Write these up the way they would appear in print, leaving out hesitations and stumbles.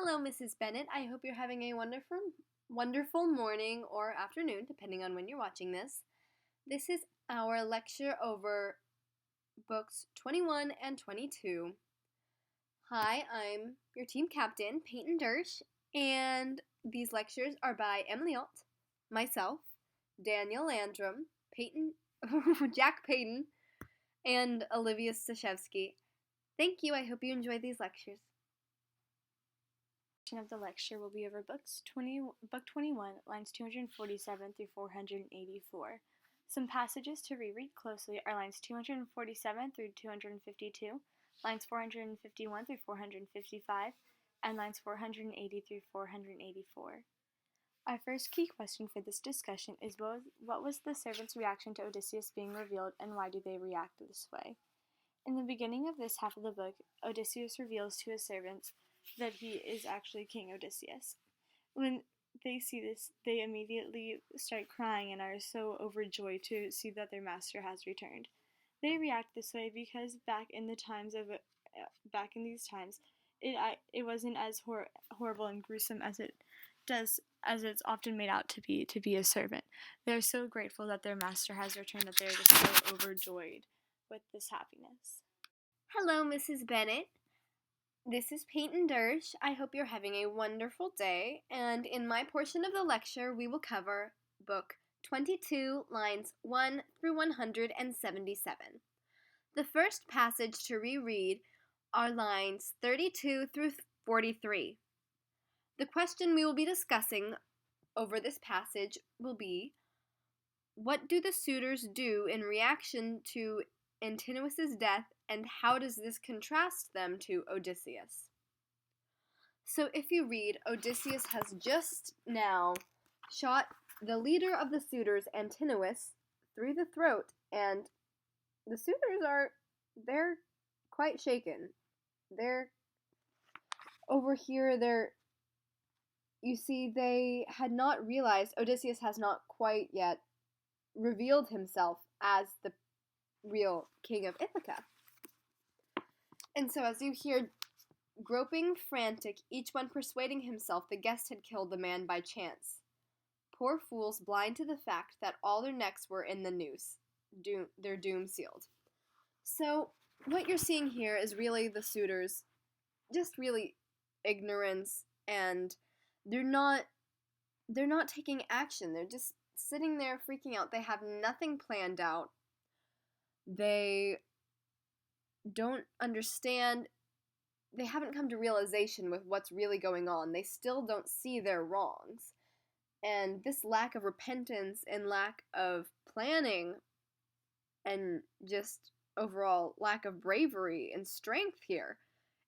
Hello, Mrs. Bennett. I hope you're having a wonderful morning or afternoon, depending on when you're watching this. This is our lecture over books 21 and 22. Hi, I'm your team captain, Peyton Dersh, and these lectures are by Emily Alt, myself, Daniel Landrum, Peyton, Jack Payton, and Olivia Stashevsky. Thank you. I hope you enjoy these lectures. Of the lecture will be over book 21, lines 247 through 484. Some passages to reread closely are lines 247 through 252, lines 451 through 455, and lines 480 through 484. Our first key question for this discussion is what was the servants' reaction to Odysseus being revealed, and why do they react this way? In the beginning of this half of the book, Odysseus reveals to his servants that he is actually King Odysseus. When they see this, they immediately start crying and are so overjoyed to see that their master has returned. They react this way because back in these times, it wasn't as horrible and gruesome as it's often made out to be a servant. They're so grateful that their master has returned that they're just so overjoyed with this happiness. Hello, Mrs. Bennett. This is Peyton Dersh. I hope you're having a wonderful day, and in my portion of the lecture, we will cover book 22, lines 1 through 177. The first passage to reread are lines 32 through 43. The question we will be discussing over this passage will be, what do the suitors do in reaction to Antinous' death, and how does this contrast them to Odysseus? So if you read, Odysseus has just now shot the leader of the suitors, Antinous, through the throat, and the suitors they're quite shaken. They're over here, you see, they had not realized Odysseus has not quite yet revealed himself as the real king of Ithaca. And so as you hear, groping frantic, each one persuading himself the guest had killed the man by chance. Poor fools, blind to the fact that all their necks were in the noose, their doom sealed. So what you're seeing here is really the suitors, just really ignorance, and they're not taking action. They're just sitting there freaking out. They have nothing planned out. They don't understand. They haven't come to realization with what's really going on. They still don't see their wrongs. And this lack of repentance and lack of planning and just overall lack of bravery and strength here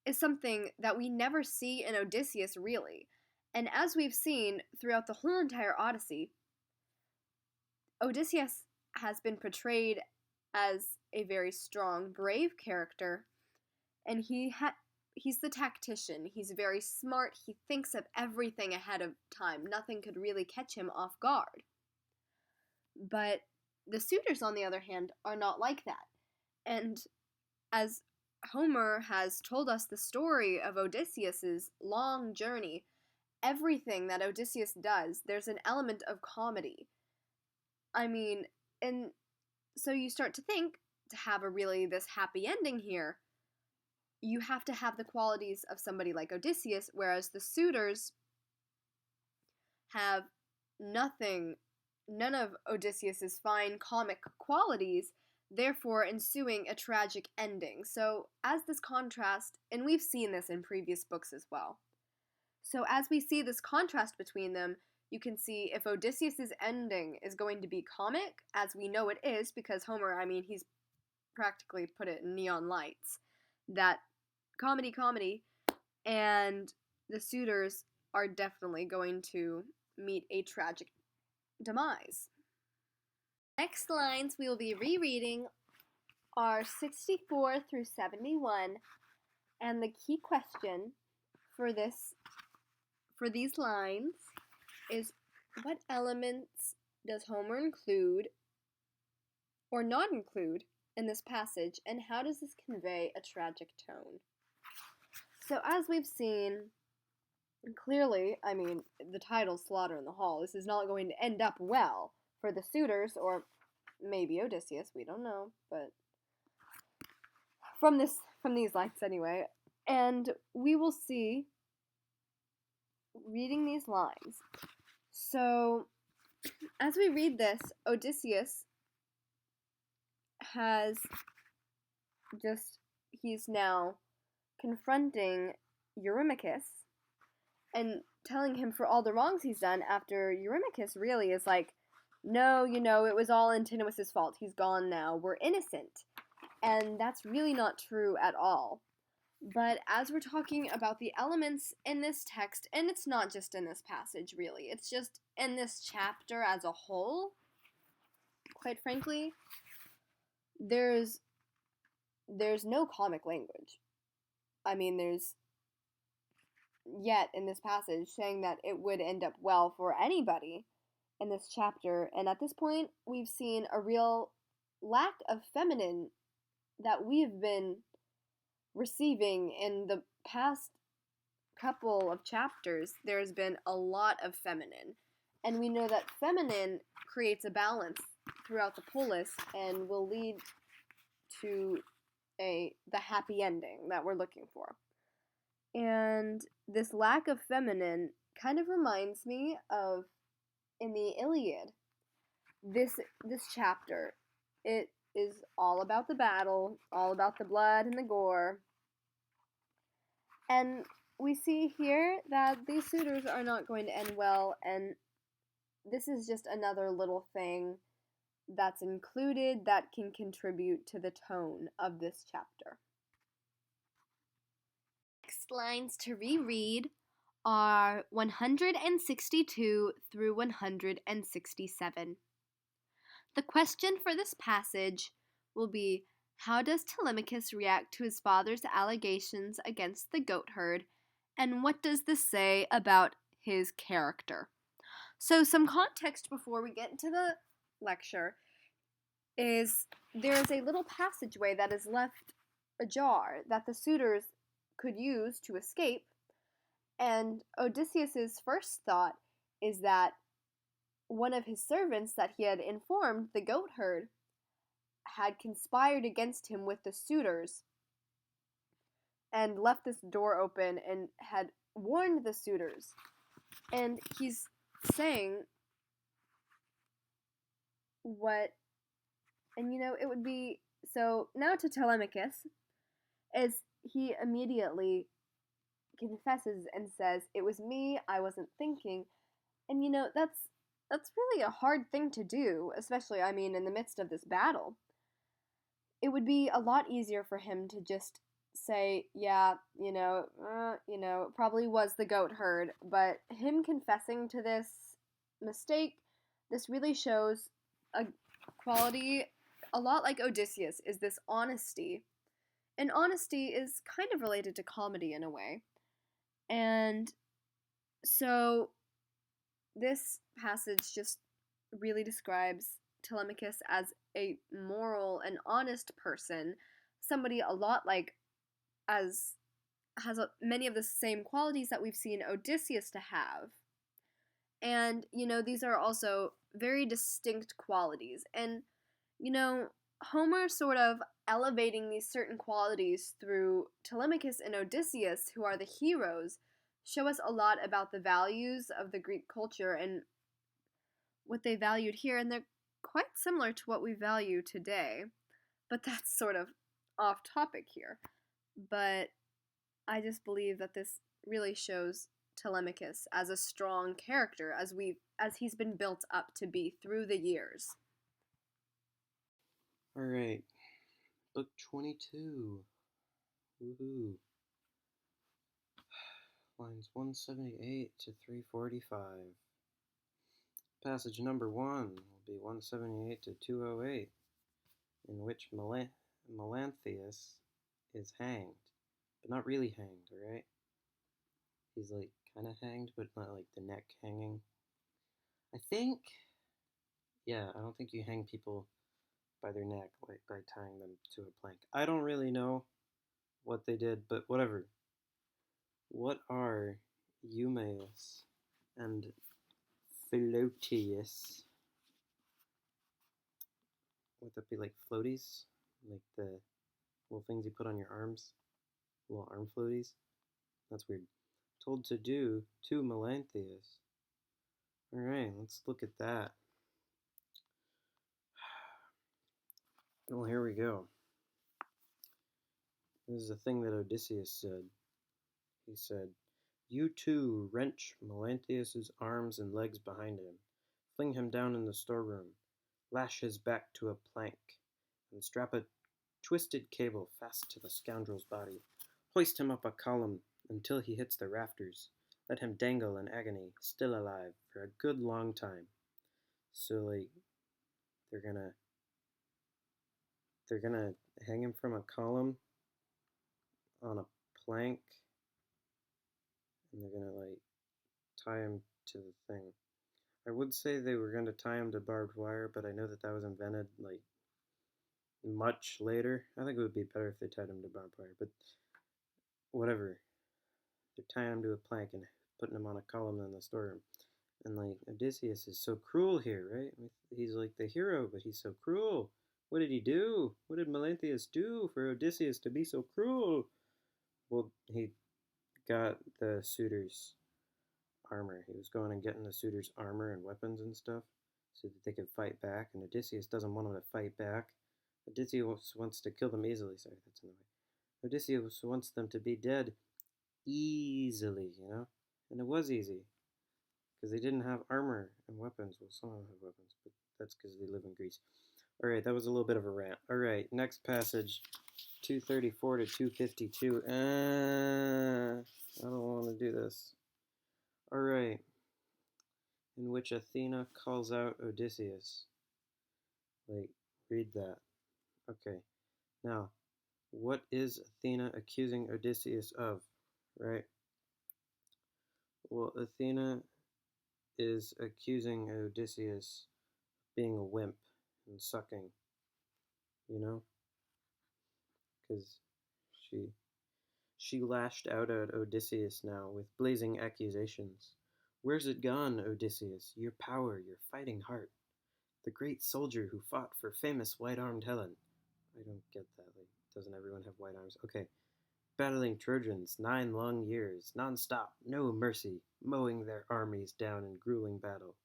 is something that we never see in Odysseus, really. And as we've seen throughout the whole entire Odyssey, Odysseus has been portrayed as a very strong, brave character, and he's the tactician. He's very smart. He thinks of everything ahead of time. Nothing could really catch him off guard. But the suitors, on the other hand, are not like that. And as Homer has told us the story of Odysseus's long journey, everything that Odysseus does, there's an element of comedy. I mean, and so you start to think, to have this happy ending here, you have to have the qualities of somebody like Odysseus, whereas the suitors have none of Odysseus's fine comic qualities, therefore ensuing a tragic ending. So as this contrast, and we've seen this in previous books as well, so as we see this contrast between them, you can see if Odysseus's ending is going to be comic, as we know it is, because Homer, he's practically put it in neon lights, that comedy, and the suitors are definitely going to meet a tragic demise. Next lines we will be rereading are 64 through 71, and the key question for these lines is, what elements does Homer include or not include in this passage, and how does this convey a tragic tone? So as we've seen, Clearly, I mean, the title Slaughter in the Hall, this is not going to end up well for the suitors, or maybe Odysseus, we don't know, but from these lines anyway. And we will see reading these lines. So, as we read this, Odysseus has just he's now confronting Eurymachus and telling him for all the wrongs he's done after Eurymachus really is like, no, it was all Antinous' fault. He's gone now. We're innocent. And that's really not true at all. But as we're talking about the elements in this text, and it's not just in this passage really, it's just in this chapter as a whole, quite frankly, there's no comic language. I mean, there's yet in this passage saying that it would end up well for anybody in this chapter, and at this point we've seen a real lack of feminine that we've been receiving in the past couple of chapters. There's been a lot of feminine, and we know that feminine creates a balance throughout the polis and will lead to the happy ending that we're looking for. And this lack of feminine kind of reminds me of in the Iliad. This chapter, it is all about the battle, all about the blood and the gore. And we see here that these suitors are not going to end well, and this is just another little thing that's included that can contribute to the tone of this chapter. Next lines to reread are 162 through 167. The question for this passage will be, how does Telemachus react to his father's allegations against the goat herd, and what does this say about his character? So some context before we get into the lecture is there's a little passageway that is left ajar that the suitors could use to escape, and Odysseus's first thought is that one of his servants that he had informed the goat herd had conspired against him with the suitors and left this door open and had warned the suitors. And he's saying what, and it would be, so now to Telemachus, is he immediately confesses and says, it was me, I wasn't thinking. And that's really a hard thing to do, especially, I mean, in the midst of this battle. It would be a lot easier for him to just say, yeah, it probably was the goat herd, but him confessing to this mistake, this really shows a quality a lot like Odysseus, is this honesty. And honesty is kind of related to comedy in a way. And so this passage just really describes Telemachus as a moral and honest person, somebody a lot like as has many of the same qualities that we've seen Odysseus to have. And these are also very distinct qualities. And Homer sort of elevating these certain qualities through Telemachus and Odysseus, who are the heroes, show us a lot about the values of the Greek culture and what they valued here, and they're quite similar to what we value today. But that's sort of off topic here. But I just believe that this really shows Telemachus as a strong character as he's been built up to be through the years. All right, book 22. Woohoo! Lines 178 to 345. Passage number 1 will be 178 to 208, in which Melanthius is hanged, but not really hanged, alright? He's like kind of hanged, but not like the neck hanging. I don't think you hang people by their neck, like by tying them to a plank. I don't really know what they did, but whatever. What are Eumaeus and Philotius. Would that be like floaties? Like the little things you put on your arms? Little arm floaties? That's weird. Told to do to Melanthius. Alright, let's look at that. Well, here we go. This is a thing that Odysseus said. He said, "You too wrench Melanthius's arms and legs behind him, fling him down in the storeroom, lash his back to a plank, and strap a twisted cable fast to the scoundrel's body. Hoist him up a column until he hits the rafters. Let him dangle in agony, still alive, for a good long time." So, like, they're gonna hang him from a column on a plank, and they're gonna like tie him to the thing. I would say they were gonna tie him to barbed wire, but I know that was invented like much later. I think it would be better if they tied him to barbed wire, but whatever. They're tying him to a plank and putting him on a column in the storeroom. And like Odysseus is so cruel here, right? He's like the hero, but he's so cruel. What did he do? What did Melanthius do for Odysseus to be so cruel? Well, he got the suitors' armor. He was going and getting the suitors' armor and weapons and stuff so that they could fight back. And Odysseus doesn't want them to fight back. Odysseus wants to kill them easily. Sorry, that's in the way. Odysseus wants them to be dead easily, you know? And it was easy because they didn't have armor and weapons. Well, some of them have weapons, but that's because they live in Greece. All right, that was a little bit of a rant. All right, next passage, 234 to 252. I don't want to do this. All right, in which Athena calls out Odysseus. Like, read that. Okay, now, what is Athena accusing Odysseus of, right? Well, Athena is accusing Odysseus of being a wimp and sucking, you know? Because she lashed out at Odysseus now with blazing accusations. "Where's it gone, Odysseus? Your power, your fighting heart. The great soldier who fought for famous white-armed Helen." I don't get that. Like, doesn't everyone have white arms? Okay. "Battling Trojans 9 long years, non-stop, no mercy, mowing their armies down in grueling battle.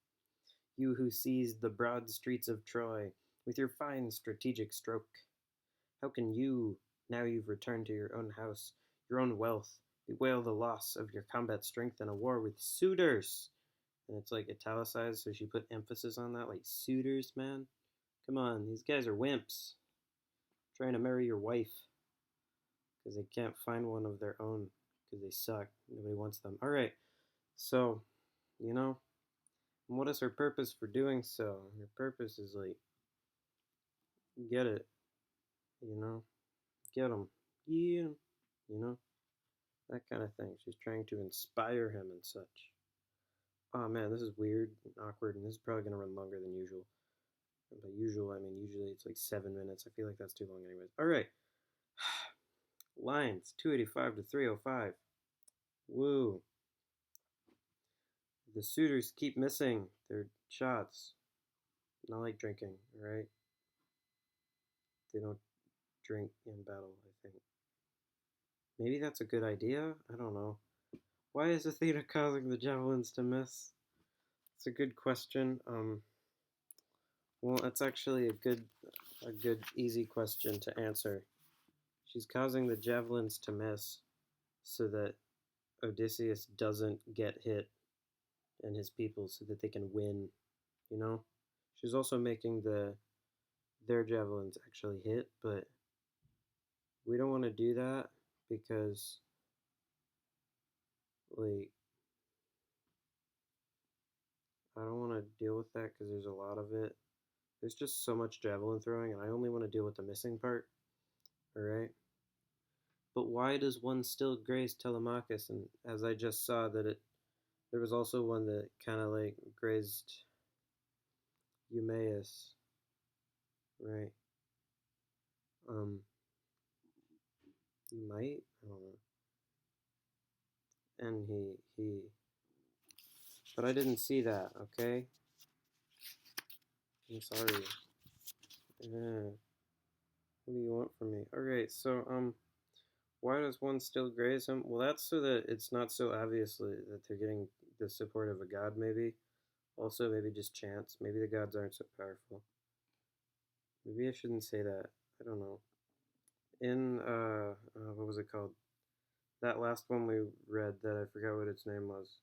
You who seized the broad streets of Troy with your fine strategic stroke. How can you, now you've returned to your own house, your own wealth, bewail the loss of your combat strength in a war with suitors?" And it's like italicized, so she put emphasis on that, like, suitors, man? Come on, these guys are wimps. Trying to marry your wife because they can't find one of their own because they suck. Nobody wants them. All right, so, you know, what is her purpose for doing so? Her purpose is like, get it, you know, get him, yeah, you know, that kind of thing. She's trying to inspire him and such. Oh man, this is weird and awkward, and this is probably going to run longer than usual. By usual, I mean usually it's like 7 minutes. I feel like that's too long anyways. All right. Lines 285 to 305. Woo. The suitors keep missing their shots. Not like drinking, right? They don't drink in battle, I think. Maybe that's a good idea? I don't know. Why is Athena causing the javelins to miss? It's a good question. Well, it's actually a good, easy question to answer. She's causing the javelins to miss so that Odysseus doesn't get hit and his people, so that they can win, you know? She's also making their javelins actually hit, but we don't want to do that because, like, I don't want to deal with that because there's a lot of it. There's just so much javelin throwing, and I only want to deal with the missing part. Alright? But why does one still graze Telemachus? And as I just saw that there was also one that kind of like grazed Eumaeus. Right? You might? I don't know. and but I didn't see that, okay? I'm sorry. What do you want from me? Okay, so, why does one still graze him? Well, that's so that it's not so obviously that they're getting the support of a god, maybe. Also, maybe just chance. Maybe the gods aren't so powerful. Maybe I shouldn't say that. I don't know. In, what was it called? That last one we read that I forgot what its name was.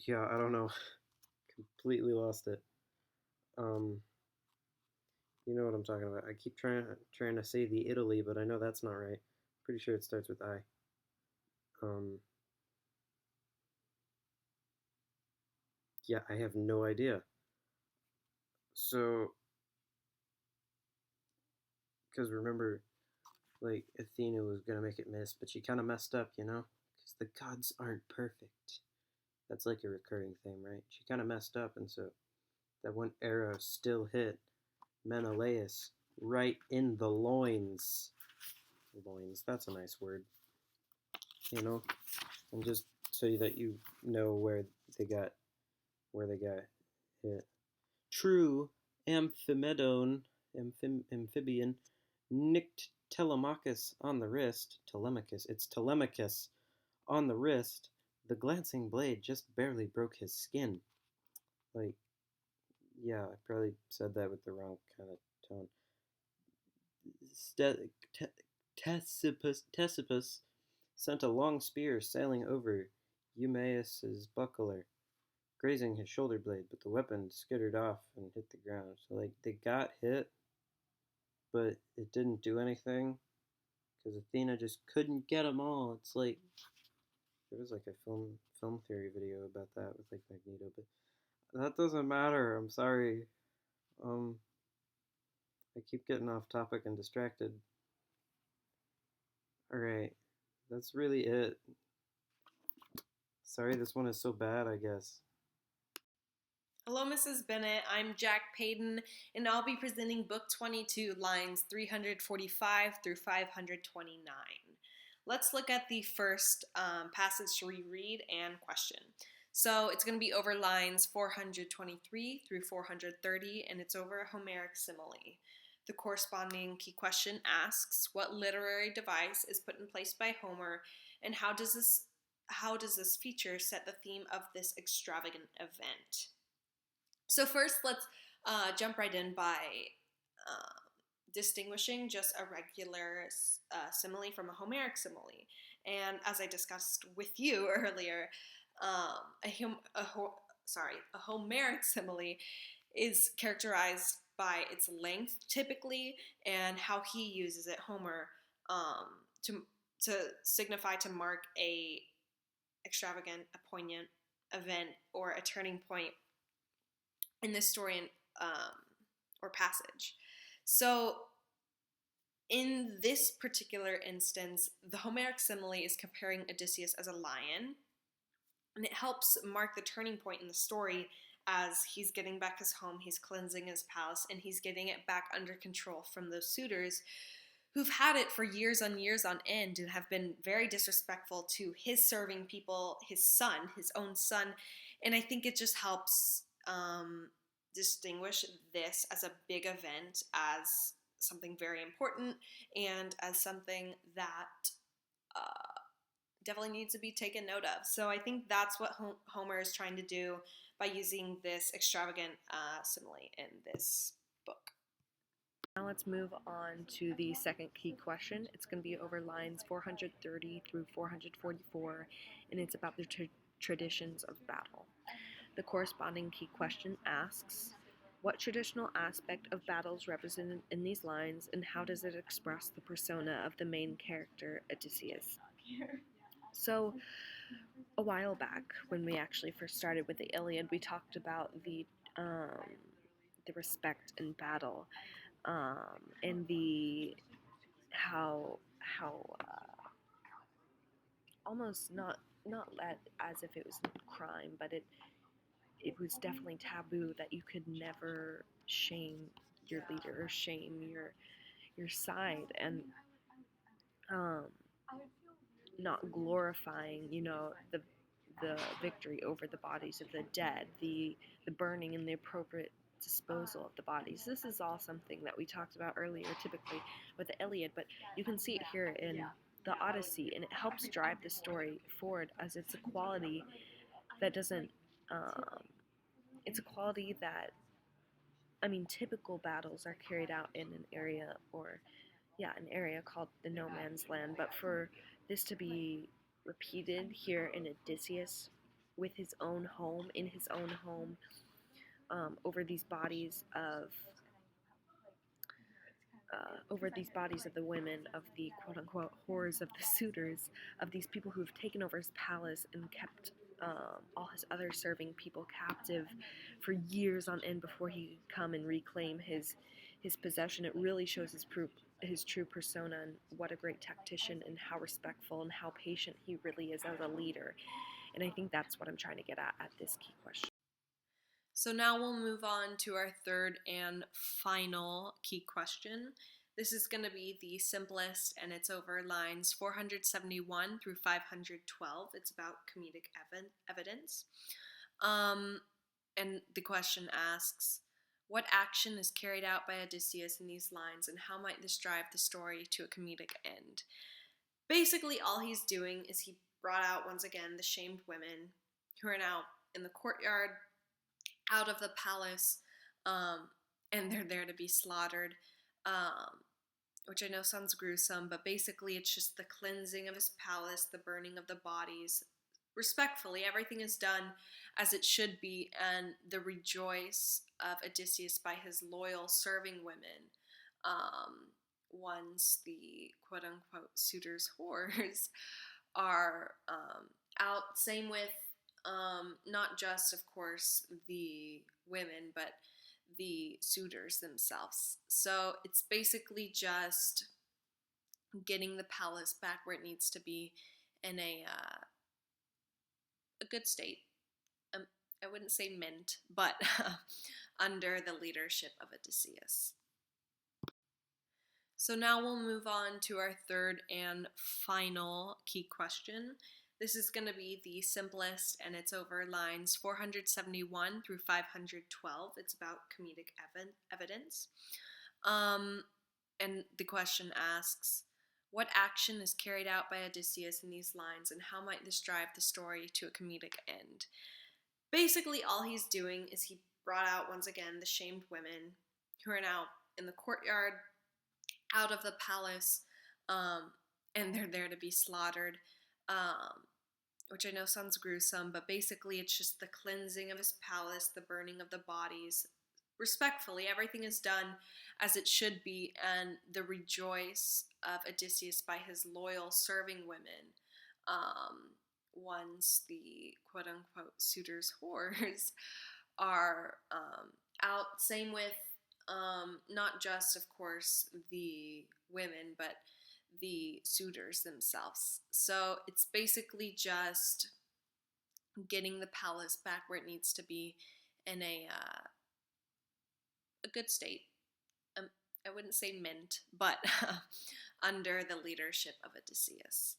Yeah, I don't know. Completely lost it. Um, you know what I'm talking about. I keep trying to say the Italy, but I know that's not right. Pretty sure it starts with I. Um, yeah, I have no idea. So, because remember, like, Athena was gonna make it miss, but she kind of messed up, you know? Because the gods aren't perfect. That's like a recurring theme, right? She kind of messed up, and so that one arrow still hit Menelaus right in the loins. Loins, that's a nice word, you know? And just so that you know they got where they got hit. True amphibian nicked Telemachus on the wrist. Telemachus, it's Telemachus on the wrist. The glancing blade just barely broke his skin. Like, yeah, I probably said that with the wrong kind of tone. Ctesippus sent a long spear sailing over Eumaeus's buckler, grazing his shoulder blade, but the weapon skittered off and hit the ground. So, like, they got hit, but it didn't do anything because Athena just couldn't get them all. It's like there was like a film theory video about that with like Magneto, but that doesn't matter. I'm sorry. Um, I keep getting off topic and distracted. All right, that's really it. Sorry, this one is so bad. I guess. Hello, Mrs. Bennett. I'm Jack Payton, and I'll be presenting Book 22, lines 345 through 529. Let's look at the first passage to reread and question. So it's going to be over lines 423 through 430, and it's over a Homeric simile. The corresponding key question asks, what literary device is put in place by Homer, and how does this feature set the theme of this extravagant event? So first, let's jump right in by distinguishing just a regular simile from a Homeric simile. And as I discussed with you earlier, a Homeric simile is characterized by its length, typically, and how he uses it, Homer, to signify, to mark a extravagant, a poignant event or a turning point in this story or passage. So in this particular instance, the Homeric simile is comparing Odysseus as a lion, and it helps mark the turning point in the story as he's getting back his home, he's cleansing his palace, and he's getting it back under control from those suitors who've had it for years on end and have been very disrespectful to his serving people, his own son. And I think it just helps distinguish this as a big event, as something very important, and as something that definitely needs to be taken note of. So I think that's what Homer is trying to do by using this extravagant simile in this book. Now let's move on to the second key question. It's going to be over lines 430 through 444, and it's about the traditions of battle. The corresponding key question asks, what traditional aspect of battle is represented in these lines, and how does it express the persona of the main character, Odysseus? So, a while back, when we actually first started with the Iliad, we talked about the respect in battle, and the how almost not as if it was a crime, but it was definitely taboo that you could never shame your leader or shame your side, and not glorifying, the victory over the bodies of the dead, the burning and the appropriate disposal of the bodies. This is all something that we talked about earlier, typically with the Iliad, but you can see it here in the Odyssey, and it helps drive the story forward as it's a quality that doesn't. It's a quality that, typical battles are carried out in an area called the No Man's Land, but for this to be repeated here in Odysseus with his own home, in his own home, over these bodies of the women, of the quote-unquote whores, of the suitors, of these people who have taken over his palace and kept all his other serving people captive for years on end before he could come and reclaim his possession. It really shows his true persona, and what a great tactician, and how respectful and how patient he really is as a leader. And I think that's what I'm trying to get at this key question. So now we'll move on to our third and final key question. This is going to be the simplest, and it's over lines 471 through 512. It's about comedic evidence. And the question asks, what action is carried out by Odysseus in these lines, and how might this drive the story to a comedic end? Basically, all he's doing is he brought out, once again, the shamed women who are now in the courtyard, out of the palace, and they're there to be slaughtered, which I know sounds gruesome, but basically it's just the cleansing of his palace, the burning of the bodies. Respectfully, everything is done as it should be, and the rejoice of Odysseus by his loyal serving women, once the quote-unquote suitors' whores are out. Same with not just, of course, the women, but the suitors themselves. So it's basically just getting the palace back where it needs to be in a good state. I wouldn't say mint, but under the leadership of Odysseus. So now we'll move on to our third and final key question. This is going to be the simplest, and it's over lines 471 through 512. It's about comedic evidence. And the question asks, what action is carried out by Odysseus in these lines, and how might this drive the story to a comedic end? Basically, all he's doing is he brought out, once again, the shamed women who are now in the courtyard, out of the palace, and they're there to be slaughtered, which I know sounds gruesome, but basically it's just the cleansing of his palace, the burning of the bodies. Respectfully, everything is done as it should be, and the rejoice of Odysseus by his loyal serving women, once the quote-unquote suitors' whores are out. Same with not just, of course, the women, but the suitors themselves. So it's basically just getting the palace back where it needs to be in a good state. I wouldn't say mint, but under the leadership of Odysseus.